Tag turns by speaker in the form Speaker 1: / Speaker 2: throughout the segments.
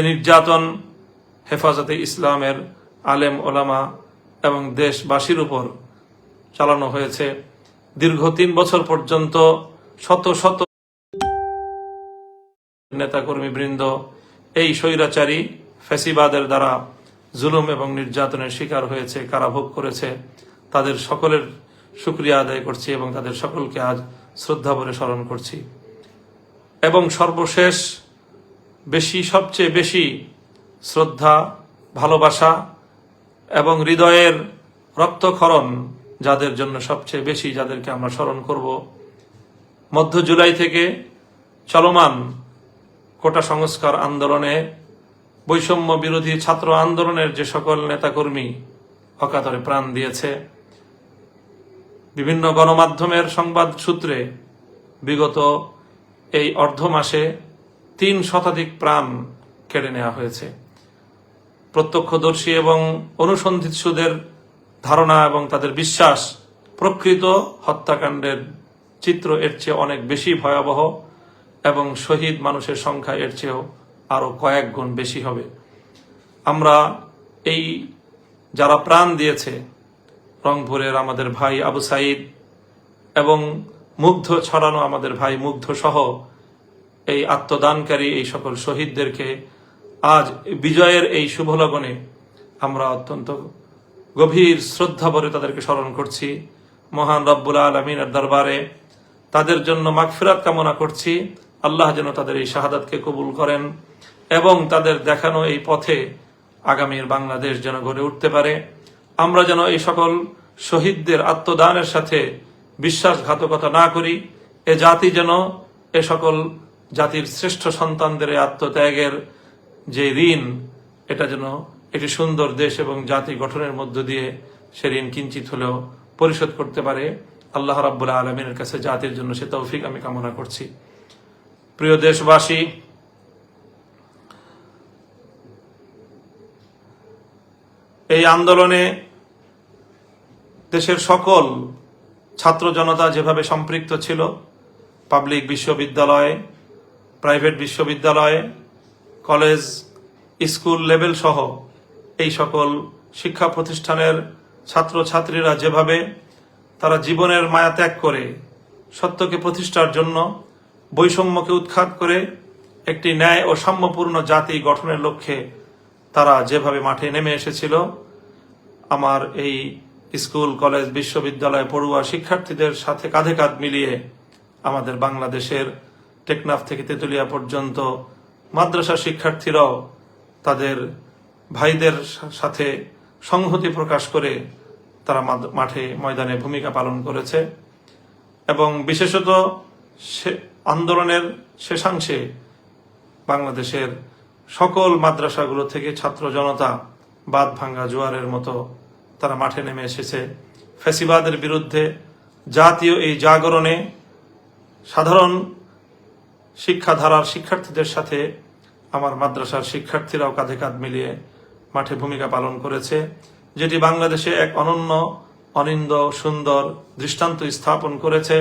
Speaker 1: নির্যাতন হেফাজতে ইসলামের আলেম ওলামা এবং দেশবাসীর উপর চালানো হয়েছে। দীর্ঘ 3 বছর পর্যন্ত শত শত নেতাকর্মীবৃন্দ এই স্বৈরাচারী ফ্যাসিবাদের দ্বারা জুলুম এবং নির্যাতনের শিকার হয়েছে, কারাভোগ করেছে। তাদের সকলের শুকরিয়া আদায় করছি এবং তাদের সকলকে আজ শ্রদ্ধাভরে স্মরণ করছি। এবং সর্বশেষ সবচেয়ে বেশি শ্রদ্ধা, ভালোবাসা এবং হৃদয়ের রক্তক্ষরণ যাদের জন্য সবচেয়ে বেশি, যাদেরকে আমরা স্মরণ করব, মধ্য জুলাই থেকে চলমান কোটা সংস্কার আন্দোলনে, বৈষম্য বিরোধী ছাত্র আন্দোলনের যে সকল নেতাকর্মী অকাতরে প্রাণ দিয়েছে, বিভিন্ন গণমাধ্যমের সংবাদ সূত্রে বিগত এই অর্ধ মাসে 3 শতাধিক প্রাণ কেড়ে নেওয়া হয়েছে। প্রত্যক্ষদর্শী এবং অনুসন্ধিৎসুদের ধারণা এবং তাদের বিশ্বাস প্রকৃত হত্যাকাণ্ডের চিত্র এর চেয়ে অনেক বেশি ভয়াবহ এবং শহীদ মানুষের সংখ্যা এর চেয়েও আরো কয়েক গুণ বেশি হবে। আমরা এই যারা প্রাণ দিয়েছে, রংপুরের আমাদের ভাই আবু সাইদ এবং মুগ্ধ ছড়ানো আমাদের ভাই মুগ্ধ সহ এই আত্মদানকারী এই সকল শহীদদেরকে আজ বিজয়ের এই শুভ লগনে আমরা অত্যন্ত গভীর শ্রদ্ধা ভরে তাদেরকে স্মরণ করছি। মহান রব্বুল আলামিনের দরবারে তাদের জন্য মাগফিরাত কামনা করছি। আল্লাহ যেন তাদের এই শাহাদাতকে কবুল করেন এবং তাদের দেখানো এই পথে আগামীর বাংলাদেশ যেন গড়ে উঠতে পারে। আমরা যেন এই সকল শহীদদের আত্মদানের সাথে বিশ্বাসঘাতকতা না করি। এ জাতি যেন এ সকল জাতির শ্রেষ্ঠ সন্তানদের আত্মত্যাগের যে ঋণ, এটা যেন একটি সুন্দর দেশ এবং জাতি গঠনের মধ্য দিয়ে সে ঋণ কিঞ্চিত হলেও পরিশোধ করতে পারে। আল্লাহ রাব্বুল আলামিনের কাছে জাতির জন্য সে তৌফিক আমি কামনা করছি। প্রিয় দেশবাসী, এই আন্দোলনে দেশের সকল ছাত্র জনতা যেভাবে সম্পৃক্ত ছিল, পাবলিক বিশ্ববিদ্যালয়, প্রাইভেট বিশ্ববিদ্যালয়, কলেজ, স্কুল লেভেল সহ এই সকল শিক্ষা প্রতিষ্ঠানের ছাত্রছাত্রীরা যেভাবে তারা জীবনের মায়া ত্যাগ করে সত্যকে প্রতিষ্ঠার জন্য, বৈষম্যকে উৎখাত করে একটি ন্যায় ও সাম্যপূর্ণ জাতি গঠনের লক্ষ্যে তারা যেভাবে মাঠে নেমে এসেছিল, আমার এই স্কুল, কলেজ, বিশ্ববিদ্যালয় পড়ুয়া শিক্ষার্থীদের সাথে কাঁধে কাঁধ মিলিয়ে আমাদের বাংলাদেশের টেকনাফ থেকে তেতুলিয়া পর্যন্ত মাদ্রাসা শিক্ষার্থীরাও তাদের ভাইদের সাথে সংহতি প্রকাশ করে তারা মাঠে ময়দানে ভূমিকা পালন করেছে। এবং বিশেষত আন্দোলনের শেষাংশে বাংলাদেশের সকল মাদ্রাসাগুলো থেকে ছাত্র জনতা বাঁধ ভাঙ্গা জোয়ারের মতো তারা মাঠে নেমে এসেছে। ফ্যাসিবাদের বিরুদ্ধে জাতীয় এই জাগরণে সাধারণ শিক্ষাধারার শিক্ষার্থীদের সাথে আমার মাদ্রাসার শিক্ষার্থীরাও কাঁধে কাঁধ মিলিয়ে মাঠে ভূমিকা পালন করেছে, যেটি বাংলাদেশে এক অনন্য, অনিন্দ, সুন্দর দৃষ্টান্ত স্থাপন করেছে।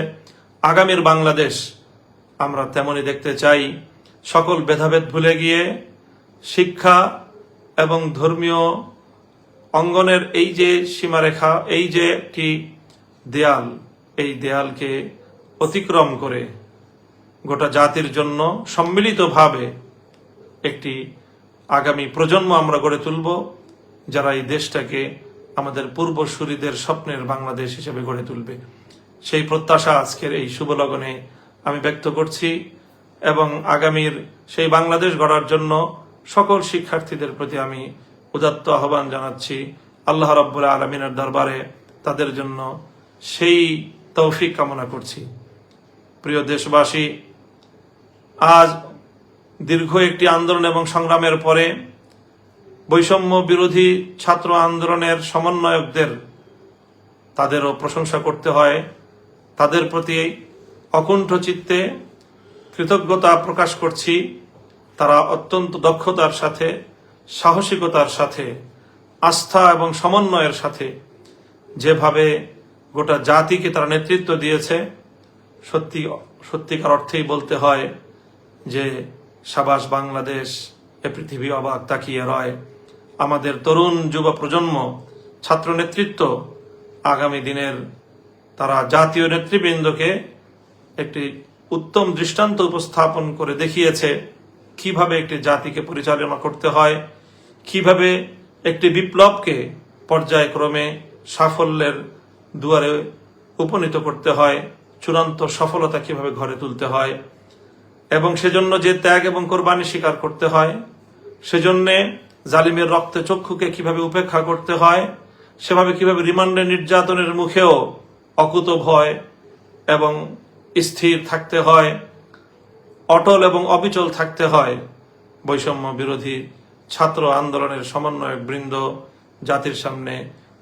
Speaker 1: আগামীর বাংলাদেশ আমরা তেমনই দেখতে চাই। সকল ভেদাভেদ ভুলে গিয়ে শিক্ষা এবং ধর্মীয় অঙ্গনের এই যে সীমারেখা, এই যে একটি দেয়াল, এই দেয়ালকে অতিক্রম করে গোটা জাতির জন্য সম্মিলিতভাবে একটি আগামী প্রজন্ম আমরা গড়ে তুলব, যারা এই দেশটাকে আমাদের পূর্বসূরীদের স্বপ্নের বাংলাদেশ হিসেবে গড়ে তুলবে। সেই প্রত্যাশা আজকের এই শুভ লগনে আমি ব্যক্ত করছি এবং আগামীর সেই বাংলাদেশ গড়ার জন্য সকল শিক্ষার্থীদের প্রতি আমি উদাত্ত আহ্বান জানাচ্ছি। আল্লাহ রাব্বুল আলামিনের দরবারে তাদের জন্য সেই তৌফিক কামনা করছি। প্রিয় দেশবাসী, আজ দীর্ঘ একটি আন্দোলন এবং সংগ্রামের পরে বৈষম্য বিরোধী ছাত্র আন্দোলনের সমন্বয়কদের তাদেরও প্রশংসা করতে হয়। তাদের প্রতি অকুণ্ঠ চিত্তে কৃতজ্ঞতা প্রকাশ করছি। তারা অত্যন্ত দক্ষতার সাথে, সাহসিকতার সাথে, আস্থা এবং সমন্বয়ের সাথে যেভাবে গোটা জাতিকে তারা নেতৃত্ব দিয়েছে, সত্যিকার অর্থেই বলতে হয় যে সাবাস বাংলাদেশ এ পৃথিবী অবাক তাকিয়ে রয়। আমাদের তরুণ যুব প্রজন্ম, ছাত্র নেতৃত্ব আগামী দিনের তারা জাতীয় নেতৃবৃন্দকে একটি উত্তম দৃষ্টান্ত উপস্থাপন করে দেখিয়েছে কিভাবে একটি জাতিকে পরিচালনা করতে হয়, কিভাবে একটি বিপ্লবকে পর্যায়ক্রমে সাফল্যের দুয়ারে উপনীত করতে হয়, চূড়ান্ত সফলতা কিভাবে ঘরে তুলতে হয়, এবং সেজন্য যে ত্যাগ এবং কোরবানি স্বীকার করতে হয়, সেজন্য জালিমের রক্তে চক্ষুকে কিভাবে উপেক্ষা করতে হয়, সেভাবে কিভাবে রিমান্ডে নির্যাতনের মুখেও অকুত ভয় এবং স্থির থাকতে হয়, অটল এবং অবিচল থাকতে হয়। বৈষম্য বিরোধী ছাত্র আন্দোলনের সমন্বয়ক বৃন্দ জাতির সামনে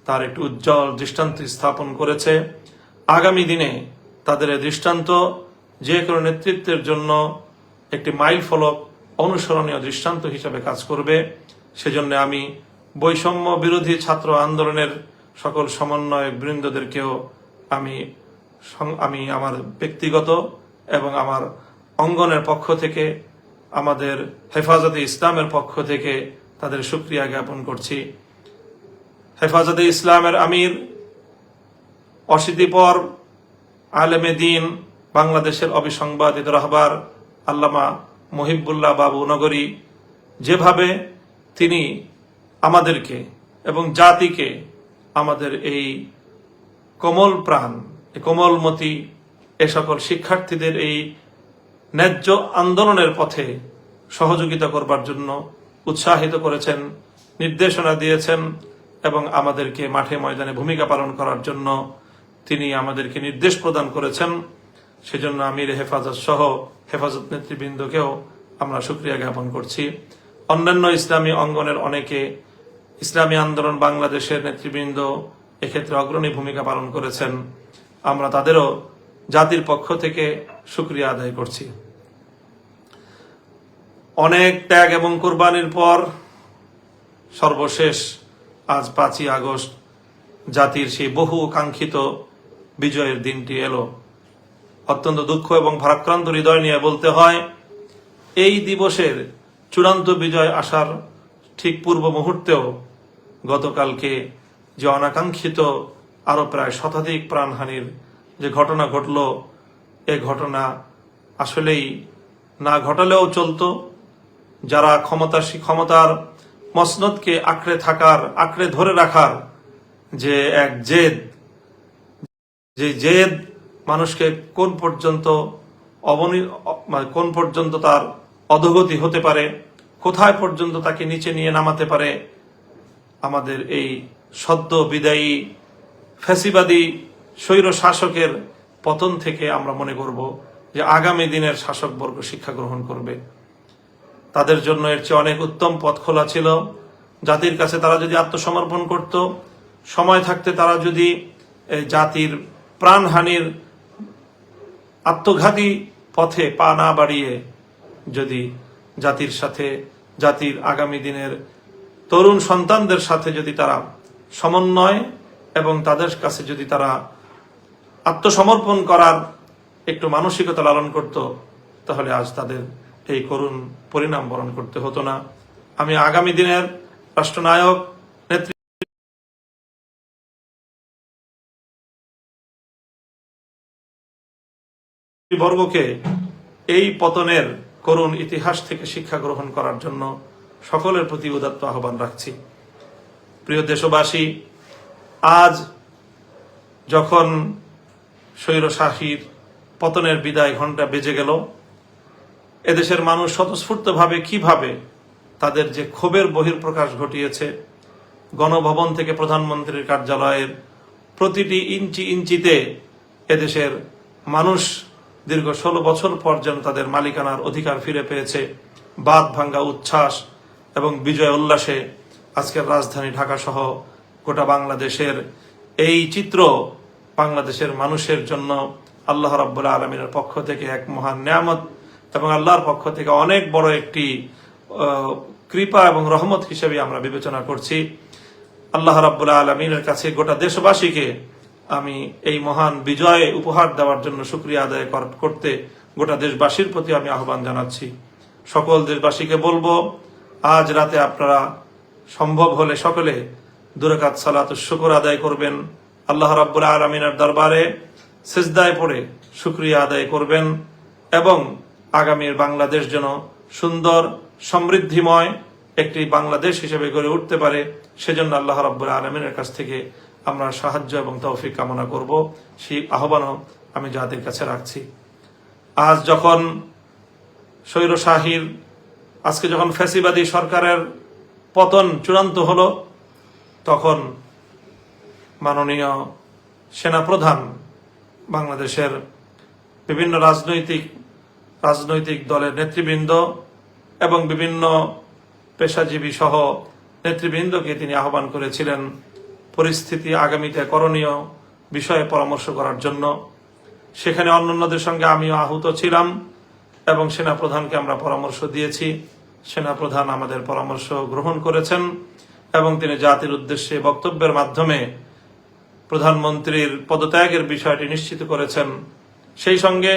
Speaker 1: তার একটি উজ্জ্বল দৃষ্টান্ত স্থাপন করেছে। আগামী দিনে তাদের এই দৃষ্টান্ত যে কোনো নেতৃত্বের জন্য একটি মাইল ফলক, অনুসরণীয় দৃষ্টান্ত হিসেবে কাজ করবে। সেজন্য আমি বৈষম্য বিরোধী ছাত্র আন্দোলনের সকল সমন্বয়ক বৃন্দদেরকেও আমি আমার ব্যক্তিগত এবং আমার অঙ্গনের পক্ষ থেকে, আমাদের হেফাজতে ইসলামের পক্ষ থেকে তাদের শুকরিয়া জ্ঞাপন করছি। হেফাজতে ইসলামের আমির, অশীতিপর আলেমে দ্বীন, বাংলাদেশের অবিসংবাদিত রাহবার আল্লামা মুহিবুল্লাহ বাবু নগরী যেভাবে তিনি আমাদেরকে এবং জাতিকে, আমাদের এই কোমল প্রাণ, কোমলমতি এ সকল শিক্ষার্থীদের এই ন্যায্য আন্দোলনের পথে সহযোগিতা করবার জন্য উৎসাহিত করেছেন, নির্দেশনা দিয়েছেন এবং আমাদেরকে মাঠে ময়দানে ভূমিকা পালন করার জন্য তিনি আমাদেরকে নির্দেশ প্রদান করেছেন। সেজন্য আমির হেফাজত সহ হেফাজত নেতৃবৃন্দকেও আমরা শুকরিয়া জ্ঞাপন করছি। অন্যান্য ইসলামী অঙ্গনের অনেকে, ইসলামী আন্দোলন বাংলাদেশের নেতৃবৃন্দ এক্ষেত্রে অগ্রণী ভূমিকা পালন করেছেন। আমরা তাদেরও জাতির পক্ষ থেকে শুকরিয়া আদায় করছি। অনেক ত্যাগ এবং কোরবানির পর সর্বশেষ আজ 5ই আগস্ট জাতির সেই বহু কাঙ্ক্ষিত বিজয়ের দিনটি এলো। অত্যন্ত দুঃখ এবং ভারাক্রান্ত হৃদয় নিয়ে বলতে হয়, এই দিবসের চূড়ান্ত বিজয় আসার ঠিক পূর্ব মুহূর্তেও গতকালকে যে অনাকাঙ্ক্ষিত আরো প্রায় শতাধিক প্রাণহানির যে ঘটনা ঘটল, এ ঘটনা আসলেই না ঘটালেও চলতো। যারা ক্ষমতার মসনদকে আঁকড়ে ধরে রাখার যে এক জেদ, যে জেদ মানুষকে কোন পর্যন্ত তার অধোগতি হতে পারে, কোথায় পর্যন্ত তাকে নিচে নিয়ে নামাতে পারে, আমাদের এই সদ্য বিদায়ী ফ্যাসিবাদী স্বৈর শাসকের পতন থেকে আমরা মনে করব যে আগামী দিনের শাসকবর্গ শিক্ষা গ্রহণ করবে। তাদের জন্য এর চেয়ে অনেক উত্তম পথ খোলা ছিল। জাতির কাছে তারা যদি আত্মসমর্পণ করত, সময় থাকতে তারা যদি জাতির প্রাণহানির আত্মঘাতী পথে পা না বাড়িয়ে যদি জাতির সাথে, জাতির আগামী দিনের তরুণ সন্তানদের সাথে যদি তারা সমন্বয় এবং তাদের কাছে যদি তারা আত্মসমর্পণ করার একটু মানসিকতা লালন করত, তাহলে আজ তাদের এই করুণ পরিণাম বরণ করতে হতো না। আমি আগামী দিনের রাষ্ট্রনায়ক নেতৃবর্গকে এই পতনের করুণ ইতিহাস থেকে শিক্ষা গ্রহণ করার জন্য সকলের প্রতি উদাত্ত আহ্বান রাখছি। প্রিয় দেশবাসী, আজ যখন স্বৈরশাসীর পতনের বিদায় ঘণ্টা বেজে গেল, এদেশের মানুষ স্বতঃস্ফূর্তভাবে কিভাবে তাদের যে ক্ষোভের বহিঃপ্রকাশ ঘটিয়েছে, গণভবন থেকে প্রধানমন্ত্রীর কার্যালয়ের প্রতিটি ইঞ্চিতে এদেশের মানুষ দীর্ঘ 16 বছর পর যেন তাদের মালিকানার অধিকার ফিরে পেয়েছে। বাঁধ ভাঙ্গা উচ্ছ্বাস এবং বিজয় উল্লাসে আজকের রাজধানী ঢাকা সহ গোটা বাংলাদেশের এই চিত্র বাংলাদেশের মানুষের জন্য আল্লাহ রাব্বুল আলামিনের পক্ষ থেকে এক মহান নিয়ামত এবং আল্লাহর পক্ষ থেকে অনেক বড় একটি কৃপা এবং রহমত হিসেবে আমরা বিবেচনা করছি। আল্লাহ রাব্বুল আলামিনের কাছে গোটা দেশবাসীকে আমি এই মহান বিজয় উপহার দেওয়ার জন্য শুকরিয়া আদায় করতে গোটা দেশবাসীর প্রতি আমি আহ্বান জানাচ্ছি। সকল দেশবাসীকে বলবো, আজ রাতে আপনারা সম্ভব হলে সকলে 2 রাকাত সালাতুশ শুকর আদায় করবেন, আল্লাহ রাব্বুল আলামিনের দরবারে সিজদায় পড়ে শুকরিয়া আদায় করবেন এবং আগামীর বাংলাদেশ যেন সুন্দর সমৃদ্ধিময় একটি বাংলাদেশ হিসেবে গড়ে উঠতে পারে, সেজন্য আল্লাহ রাব্বুল আলামিনের কাছ থেকে আমরা সাহায্য এবং তৌফিক কামনা করব। সেই আহ্বানও আমি জাতির কাছে রাখছি। আজ যখন স্বৈরশাহীর, আজকে যখন ফ্যাসিবাদী সরকারের পতন চূড়ান্ত হলো, তখন মাননীয় সেনাপ্রধান বাংলাদেশের বিভিন্ন রাজনৈতিক দলের নেতৃবৃন্দ এবং বিভিন্ন পেশাজীবী সহ নেতৃবৃন্দকে তিনি আহ্বান করেছিলেন পরিস্থিতি আগামীতে করণীয় বিষয়ে পরামর্শ করার জন্য। সেখানে অন্যান্যদের সঙ্গে আমিও আহত ছিলাম এবং সেনাপ্রধানকে আমরা পরামর্শ দিয়েছি। সেনাপ্রধান আমাদের পরামর্শ গ্রহণ করেছেন এবং তিনি জাতির উদ্দেশ্যে বক্তব্যের মাধ্যমে প্রধানমন্ত্রীর পদত্যাগের বিষয়টি নিশ্চিত করেছেন। সেই সঙ্গে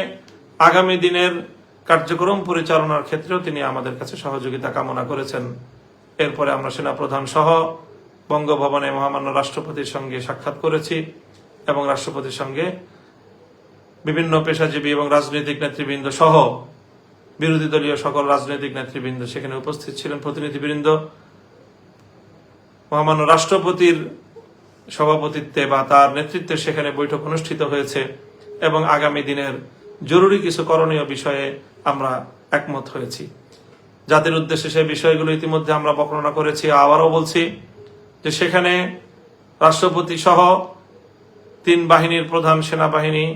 Speaker 1: আগামী দিনের কার্যক্রম পরিচালনার ক্ষেত্রেও তিনি আমাদের কাছে সহযোগিতা কামনা করেছেন। এরপরে আমরা সেনাপ্রধান সহ বঙ্গভবনে মহামান্য রাষ্ট্রপতির সঙ্গে সাক্ষাৎ করেছি এবং রাষ্ট্রপতির সঙ্গে বিভিন্ন পেশাজীবী এবং রাজনৈতিক নেতৃবৃন্দ সহ বিরোধী দলীয় সকল রাজনৈতিক নেতৃবৃন্দ সেখানে উপস্থিত ছিলেন, প্রতিনিধিবৃন্দ। মহামান্য রাষ্ট্রপতির সভাপতিত্বে বা তার নেতৃত্বে সেখানে বৈঠক অনুষ্ঠিত হয়েছে এবং আগামী দিনের জরুরি কিছু করণীয় বিষয়ে আমরা একমত হয়েছি। জাতির উদ্দেশ্যে সেই বিষয়গুলো ইতিমধ্যে আমরা বর্ণনা করেছি। আবারও বলছি যে সেখানে রাষ্ট্রপতি সহ 3 বাহিনীর প্রধান, সেনাবাহিনী,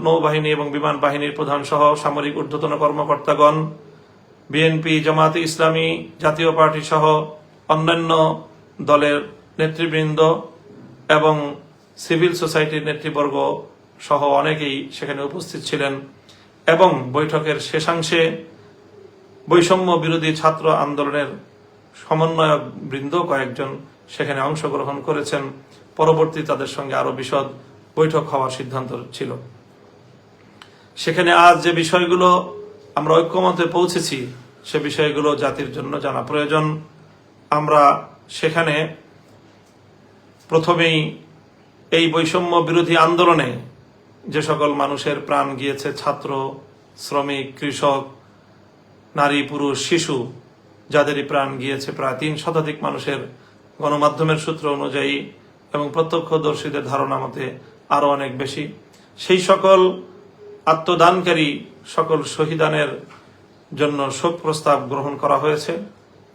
Speaker 1: নৌবাহিনী এবং বিমান বাহিনীর প্রধান সহ সামরিক ঊর্ধ্বতন কর্মকর্তাগণ, বিএনপি, জামায়াতে ইসলামী, জাতীয় পার্টি সহ অন্যান্য দলের নেতৃবৃন্দ এবং সিভিল সোসাইটির নেতৃবর্গ সহ অনেকেই সেখানে উপস্থিত ছিলেন এবং বৈঠকের শেষাংশে বৈষম্য বিরোধী ছাত্র আন্দোলনের সমন্বয়ক বৃন্দ কয়েকজন সেখানে অংশগ্রহণ করেছেন। পরবর্তী তাদের সঙ্গে আরো বিশদ বৈঠক হওয়ার সিদ্ধান্ত ছিল। সেখানে আজ যে বিষয়গুলো আমরা ঐক্যমতে পৌঁছেছি সে বিষয়গুলো জাতির জন্য জানা প্রয়োজন। আমরা সেখানে প্রথমেই এই বৈষম্য বিরোধী আন্দোলনে যে সকল মানুষের প্রাণ গিয়েছে, ছাত্র, শ্রমিক, কৃষক, নারী, পুরুষ, শিশু, যাদেরই প্রাণ গিয়েছে প্রায় 3 শতাধিক মানুষের গণমাধ্যমের সূত্র অনুযায়ী এবং প্রত্যক্ষদর্শীদের ধারণা মতে আরো অনেক বেশি। সেই সকল আত্মদানকারী সকল শহীদানের জন্য শোক প্রস্তাব গ্রহণ করা হয়েছে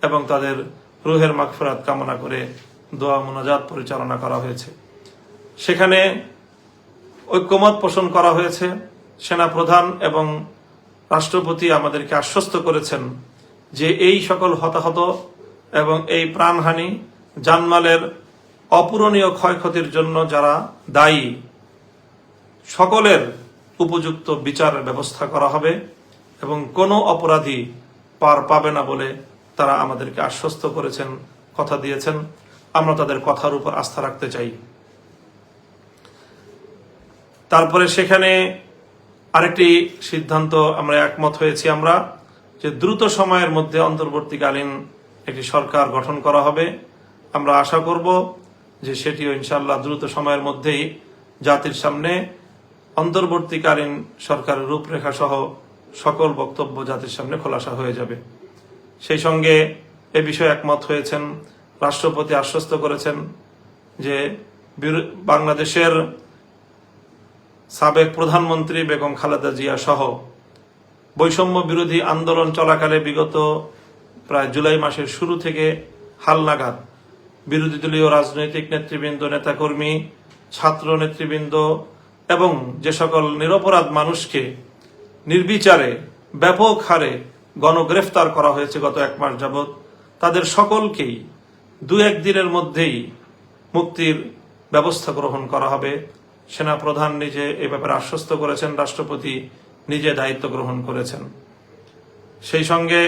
Speaker 1: এবং তাদের রুহের মাগফিরাত কামনা করে দোয়া মুনাজাত পরিচালনা করা হয়েছে। সেখানে ঐক্যমত পোষণ করা হয়েছে। সেনাপ্রধান এবং রাষ্ট্রপতি আমাদেরকে আশ্বস্ত করেছেন যে এই সকল হতাহত এবং এই প্রাণহানি, জানমালের অপূরণীয় ক্ষয়ক্ষতির জন্য যারা দায়ী, সকলের উপযুক্ত বিচারের ব্যবস্থা করা হবে এবং কোনো অপরাধী পার পাবে না বলে তারা আমাদেরকে আশ্বস্ত করেছেন, কথা দিয়েছেন। আমরা তাদের কথার উপর আস্থা রাখতে চাই। তারপরে সেখানে আরেকটি সিদ্ধান্ত আমরা একমত হয়েছি আমরা যে দ্রুত সময়ের মধ্যে অন্তর্বর্তীকালীন একটি সরকার গঠন করা হবে। আমরা আশা করব যে সেটিও ইনশাআল্লাহ দ্রুত সময়ের মধ্যেই জাতির সামনে অন্তর্বর্তীকালীন সরকারের রূপরেখা সহ সকল বক্তব্য জাতির সামনে খোলাসা হয়ে যাবে। সেই সঙ্গে এ বিষয়ে একমত হয়েছেন। রাষ্ট্রপতি আশ্বস্ত করেছেন যে বাংলাদেশের সাবেক প্রধানমন্ত্রী বেগম খালেদা জিয়া সহ বৈষম্য বিরোধী আন্দোলন চলাকালে বিগত প্রায় জুলাই মাসের শুরু থেকে হালনাগাদ বিরোধী দলীয় রাজনৈতিক নেতৃবৃন্দ, নেতাকর্মী, ছাত্র নেতৃবৃন্দ এবং যে সকল নিরপরাধ মানুষকে নির্বিচারে ব্যাপক হারে গণগ্রেফতার করা হয়েছে গত 1 মাস যাবৎ, তাদের সকলকেই 2-1 দিনের মধ্যেই মুক্তির ব্যবস্থা গ্রহণ করা হবে। সেনাপ্রধান নিজে এ ব্যাপারে আশ্বস্ত করেছেন, রাষ্ট্রপতি নিজে দায়িত্ব গ্রহণ করেছেন। সেই সঙ্গে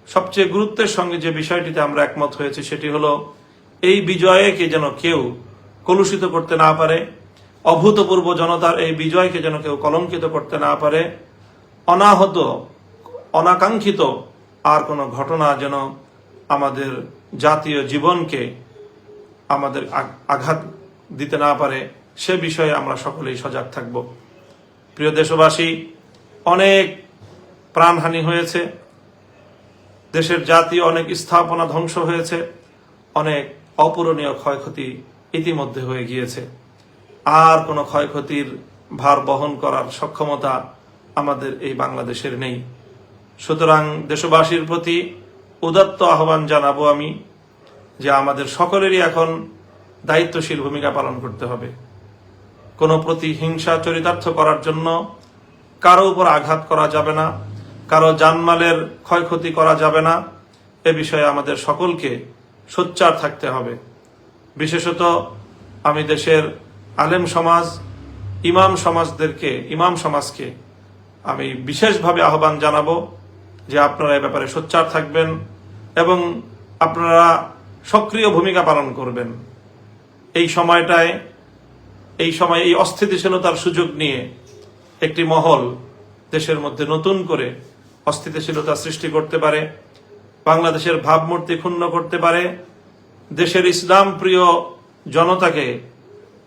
Speaker 1: সবচেয়ে গুরুত্বের সঙ্গে যে বিষয়টিতে আমরা একমত হয়েছি সেটি হলো এই বিজয়কে যেন কেউ কলুষিত করতে না পারে, অভূতপূর্ব জনতার এই বিজয়কে যেন কেউ কলঙ্কিত করতে না পারে, অনাহত, অনাকাঙ্ক্ষিত আর কোনো ঘটনা যেন আমাদের জাতীয় জীবনকে আমাদের আঘাত দিতে না পারে, সে বিষয়ে আমরা সকলেই সজাগ থাকব। প্রিয় দেশবাসী, অনেক প্রাণহানি হয়েছে, দেশের জাতীয় অনেক স্থাপনা ধ্বংস হয়েছে, অনেক অপূরণীয় ক্ষয়ক্ষতি ইতিমধ্যে হয়ে গিয়েছে। আর কোনো ক্ষয়ক্ষতির ভার বহন করার সক্ষমতা আমাদের এই বাংলাদেশের নেই। সুতরাং দেশবাসীর প্রতি উদাত্ত আহ্বান জানাবো আমি যে আমাদের সকলেরই এখন দায়িত্বশীল ভূমিকা পালন করতে হবে। কোনো প্রতিহিংসা চরিতার্থ করার জন্য কারো উপর আঘাত করা যাবে না, কারো জানমালের ক্ষয়ক্ষতি করা যাবে না। এ বিষয়ে আমাদের সকলকে সোচ্চার থাকতে হবে। বিশেষত আমি দেশের আলেম সমাজ, ইমাম সমাজকে আমি বিশেষভাবে আহ্বান জানাবো যে আপনারা এ ব্যাপারে সোচ্চার থাকবেন এবং আপনারা সক্রিয় ভূমিকা পালন করবেন। এই সময় এই অস্থিতিশীলতার সুযোগ নিয়ে একটি মহল দেশের মধ্যে নতুন করে অস্থিতিশীলতা সৃষ্টি করতে পারে, বাংলাদেশের ভাবমূর্তি ক্ষুণ্ণ করতে পারে, দেশের ইসলাম প্রিয় জনতাকে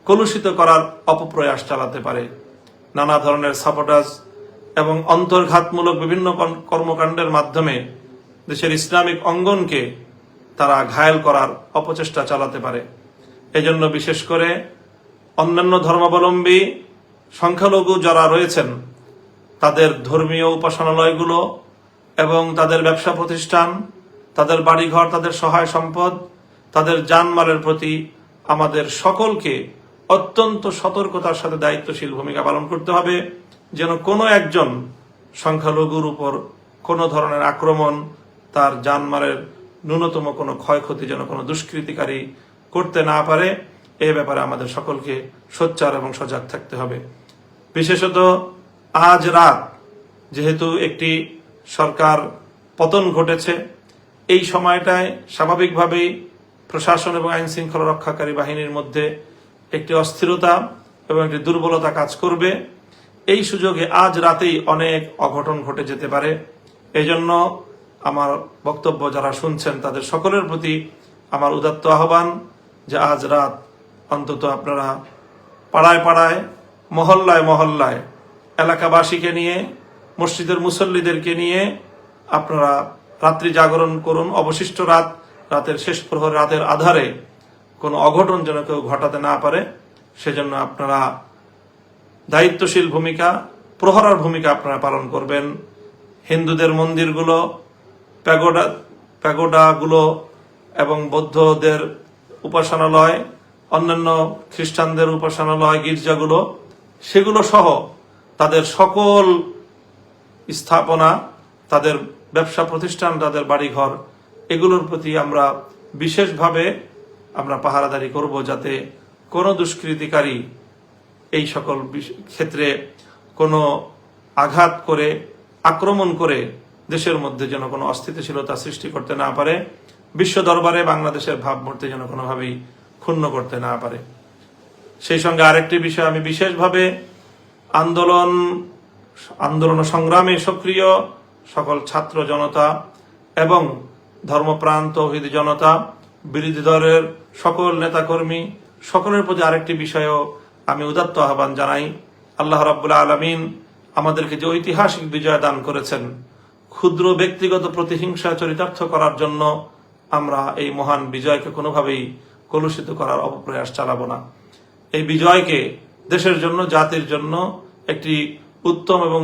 Speaker 1: কলুষিত করার অপপ্রয়াস চালাতে পারে। নানা ধরনের সাবোটাজ এবং অন্তর্ঘাতমূলক বিভিন্ন কর্মকাণ্ডের মাধ্যমে দেশের ইসলামিক অঙ্গনকে তারা ঘায়েল করার অপচেষ্টা চালাতে পারে। এজন্য বিশেষ করে অন্যান্য ধর্মাবলম্বী সংখ্যালঘু যারা রয়েছেন তাদের ধর্মীয় উপাসনালয়গুলো এবং তাদের ব্যবসা প্রতিষ্ঠান, তাদের বাড়িঘর, তাদের সহায় সম্পদ, তাদের জানমালের প্রতি আমাদের সকলকে অত্যন্ত সতর্কতার সাথে দায়িত্বশীল ভূমিকা পালন করতে হবে, যেন কোনো একজন সংখ্যালঘুর উপর কোনো ধরনের আক্রমণ, তার জানমালের ন্যূনতম কোনো ক্ষয়ক্ষতি যেন কোনো দুষ্কৃতিকারী করতে না পারে। এ ব্যাপারে আমাদের সকলকে সোচ্চার এবং সজাগ থাকতে হবে। বিশেষত আজ রাত যেহেতু একটি সরকার পতন ঘটেছে, এই সময়টায় স্বাভাবিকভাবেই প্রশাসন এবং আইন শৃঙ্খলা রক্ষাকারী বাহিনীর মধ্যে একটি অস্থিরতা এবং একটি দুর্বলতা কাজ করবে। এই সুযোগে আজ রাতেই অনেক অঘটন ঘটে যেতে পারে। এই জন্য আমার বক্তব্য যারা শুনছেন তাদের সকলের প্রতি আমার উদাত্ত আহ্বান যে আজ রাত অন্তত আপনারা পাড়ায় পাড়ায়, মহল্লায় মহল্লায় এলাকাবাসীকে নিয়ে, মসজিদের মুসল্লিদেরকে নিয়ে আপনারা রাত্রি জাগরণ করুন। অবশিষ্ট রাতের শেষ প্রহর, রাতের আধারে কোনো অঘটন যেন কেউ ঘটাতে না পারে, সেজন্য আপনারা দায়িত্বশীল ভূমিকা, প্রহরার ভূমিকা আপনারা পালন করবেন। হিন্দুদের মন্দিরগুলো, প্যাগোডাগুলো এবং বৌদ্ধদের উপাসনালয়, অন্যান্য খ্রিস্টানদের উপাসনালয়, গির্জাগুলো, সেগুলো সহ তাদের সকল স্থাপনা, তাদের ব্যবসা প্রতিষ্ঠান, তাদের বাড়িঘর, এগুলোর প্রতি আমরা বিশেষভাবে আমরা পাহারাদারি করব, যাতে কোনো দুষ্কৃতিকারী এই সকল ক্ষেত্রে কোনো আঘাত করে, আক্রমণ করে দেশের মধ্যে যেন কোনো অস্থিতিশীলতা সৃষ্টি করতে না পারে, বিশ্ব দরবারে বাংলাদেশের ভাবমূর্তি যেন কোনোভাবেই ক্ষুণ্ণ করতে না পারে। সেই সঙ্গে আরেকটি বিষয় আমি বিশেষভাবে আন্দোলন সংগ্রামে সক্রিয় সকল ছাত্র জনতা এবং ধর্মপ্রাণ তৌহিদি জনতা, বিরোধী দলের সকল নেতাকর্মী, সকলের প্রতি আরেকটি বিষয়ও আমি উদাত্ত আহ্বান জানাই। আল্লাহ রাব্বুল আলামিন আমাদেরকে যে ঐতিহাসিক বিজয় দান করেছেন, ক্ষুদ্র ব্যক্তিগত প্রতিহিংসা চরিতার্থ করার জন্য আমরা এই মহান বিজয়কে কোনোভাবেই কলুষিত করার অপপ্রয়াস চালাবো না। এই বিজয়কে দেশের জন্য, জাতির জন্য একটি উত্তম এবং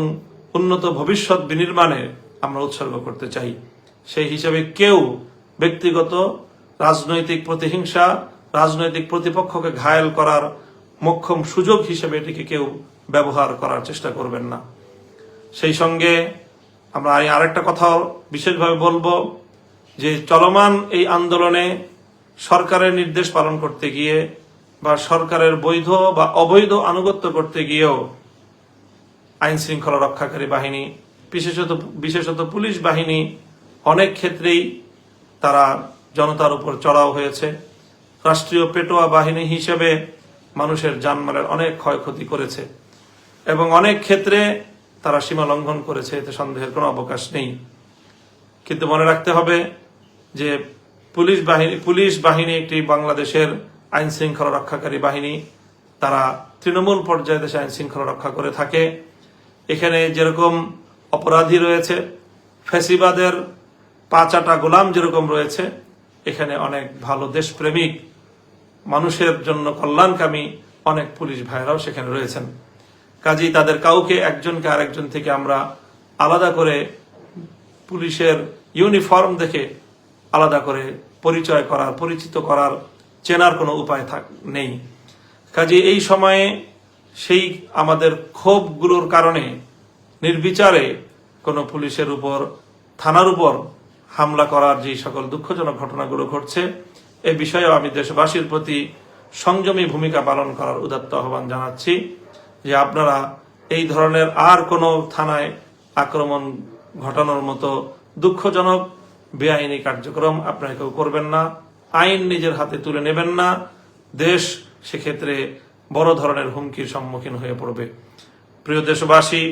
Speaker 1: উন্নত ভবিষ্যৎ বিনির্মাণে আমরা উৎসর্গ করতে চাই। সেই হিসেবে কেউ ব্যক্তিগত রাজনৈতিক প্রতিহিংসা, রাজনৈতিক প্রতিপক্ষকে ঘায়েল করার মোক্ষম সুযোগ হিসেবে এটিকে কেউ ব্যবহার করার চেষ্টা করবেন না। সেই সঙ্গে আমরা আরেকটা কথাও বিশেষভাবে বলবো যে চলমান এই আন্দোলনে সরকারের নির্দেশ পালন করতে গিয়ে বা সরকারের বৈধ বা অবৈধ আনুগত্য করতে গিয়েও আইন শৃঙ্খলা রক্ষাকারী বাহিনী, বিশেষত পুলিশ বাহিনী অনেক ক্ষেত্রেই তারা জনতার উপর চড়াও হয়েছে। রাষ্ট্রীয় পেটোয়া বাহিনী হিসেবে মানুষের জানমালের অনেক ক্ষয়ক্ষতি করেছে এবং অনেক ক্ষেত্রে তারা সীমা লঙ্ঘন করেছে, এতে সন্দেহের কোনো অবকাশ নেই। কিন্তু মনে রাখতে হবে যে পুলিশ বাহিনী একটি বাংলাদেশের আইন শৃঙ্খলা রক্ষাকারী বাহিনী। তারা তৃণমূল পর্যায়ে দেশে আইন শৃঙ্খলা রক্ষা করে থাকে। এখানে যেরকম অপরাধী রয়েছে, ফ্যাসিবাদের পাঁচাটা গোলাম যেরকম রয়েছে, এখানে অনেক ভালো দেশপ্রেমিক, মানুষের জন্য কল্যাণকামী অনেক পুলিশ ভাইরাও সেখানে রয়েছেন। কাজেই তাদের কাউকে একজনকে আরেকজন থেকে আমরা আলাদা করে পুলিশের ইউনিফর্ম দেখে আলাদা করে পরিচয় করার, পরিচিত করার, চেনার কোনো উপায় নেই। কাজেই এই সময়ে সেই আমাদের ক্ষোভগুলোর কারণে নির্বিচারে কোনো পুলিশের উপর, থানার উপর হামলা করার যে সকল দুঃখজনক ঘটনাগুলো ঘটছে, এ বিষয়েও আমি দেশবাসীর প্রতি সংযমী ভূমিকা পালন করার উদাত্ত আহ্বান জানাচ্ছি যে আপনারা এই ধরনের আর কোনো থানায় আক্রমণ ঘটানোর মতো দুঃখজনক বেআইনি কার্যক্রম আপনারা কেউ করবেন না। আইন নিজের হাতে তুলে নেবেন না। দেশ সেক্ষেত্রে বড় ধরনের হুমকির সম্মুখীন হয়ে পড়বে। প্রিয় দেশবাসী,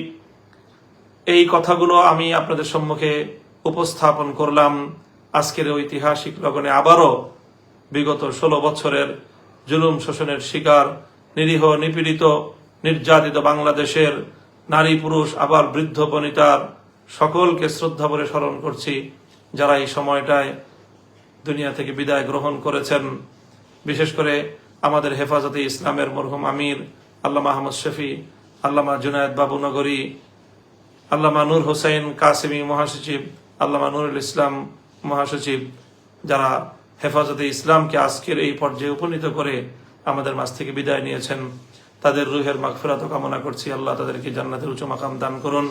Speaker 1: এই কথাগুলো আমি আপনাদের সম্মুখে উপস্থাপন করলাম আজকের ঐতিহাসিক লগনে আবারও বিগত 16 বছরের জুলুম শোষণের শিকার, নিরীহ, নিপীড়িত, নির্যাতিত বাংলাদেশের নারী, পুরুষ, আবার বৃদ্ধ বনিতার সকলকে শ্রদ্ধা ভরে স্মরণ করছি, যারা এই সময়টায় দুনিয়া থেকে বিদায় গ্রহণ করেছেন। বিশেষ করে আমাদের হেফাজতে ইসলামের মরহুম আমির আল্লামা আহমদ শফি, আল্লামা জুনায়েদ বাবু নগরী, আল্লামা নূর হোসেন কাসেমি মহাসচিব, আল্লামা নুরুল ইসলাম মহাসচিব, যারা হেফাজতে ইসলামকে আজকের এই পর্যায়ে উপনীত করে আমাদের মাঝ থেকে বিদায় নিয়েছেন, তাদের রুহের মাগফিরাত কামনা করছি। আল্লাহ তাদেরকে জান্নাতের উচ্চ মাকাম দান করুন।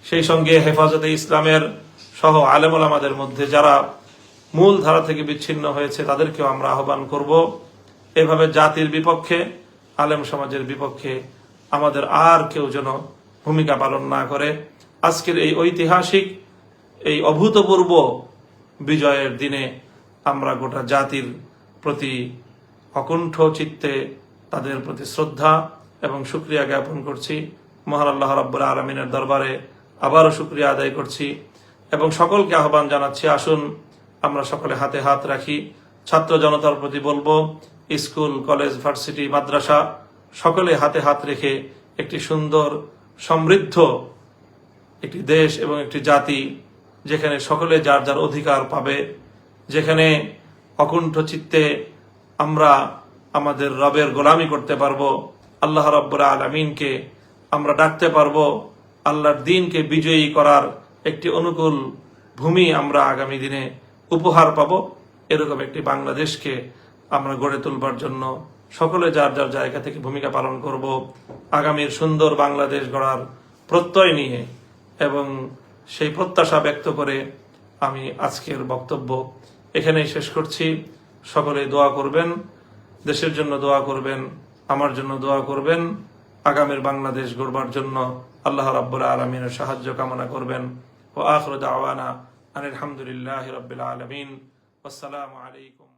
Speaker 1: সেই সঙ্গে হেফাজতে ইসলামের সহ আলেম ওলামাদের মধ্যে যারা মূল ধারা থেকে বিচ্ছিন্ন হয়েছে, তাদেরকেও আমরা আহ্বান করব, এভাবে জাতির বিপক্ষে, আলেম সমাজের বিপক্ষে আমাদের আর কেউ যেন ভূমিকা পালন না করে। আজকের এই ঐতিহাসিক, এই অভূতপূর্ব বিজয়ের দিনে আমরা গোটা জাতির প্রতি অকুণ্ঠ চিত্তে তাদের প্রতি শ্রদ্ধা এবং শুকরিয়া জ্ঞাপন করছি। মহান আল্লাহ রাব্বুল আলামিনের দরবারে আবারও শুকরিয়া আদায় করছি এবং সকলকে আহ্বান জানাচ্ছি, আসুন আমরা সকলে হাতে হাত রাখি। ছাত্র জনতার প্রতি বলবো, স্কুল, কলেজ, ভার্সিটি, মাদ্রাসা সকলে হাতে হাত রেখে একটি সুন্দর, সমৃদ্ধ একটি দেশ এবং একটি জাতি, যেখানে সকলে যার যার অধিকার পাবে, যেখানে অকুণ্ঠ চিত্তে আমরা আমাদের রবের গোলামি করতে পারবো, আল্লাহ রাব্বুল আলামিনকে আমরা ডাকতে পারবো, আল্লাহর দ্বীনকে বিজয়ী করার একটি অনুকূল ভূমি আমরা আগামী দিনে উপহার পাবো। এরকম একটি বাংলাদেশকে আমরা গড়ে তুলবার জন্য সকলে যার যার জায়গা থেকে ভূমিকা পালন করব। আগামীর সুন্দর বাংলাদেশ গড়ার প্রত্যয় নিয়ে এবং সেই প্রত্যাশা ব্যক্ত করে আমি আজকের বক্তব্য এখানেই শেষ করছি। সকলে দোয়া করবেন, দেশের জন্য দোয়া করবেন, আমার জন্য দোয়া করবেন, আগামীর বাংলাদেশ গড়বার জন্য আল্লাহ রাব্বুল আলামিনের সাহায্য কামনা করবেন। ওয়া আখিরু দাওয়ানা আনিল হামদুলিল্লাহি রাব্বিল আলামিন। আসসালামু আলাইকুম।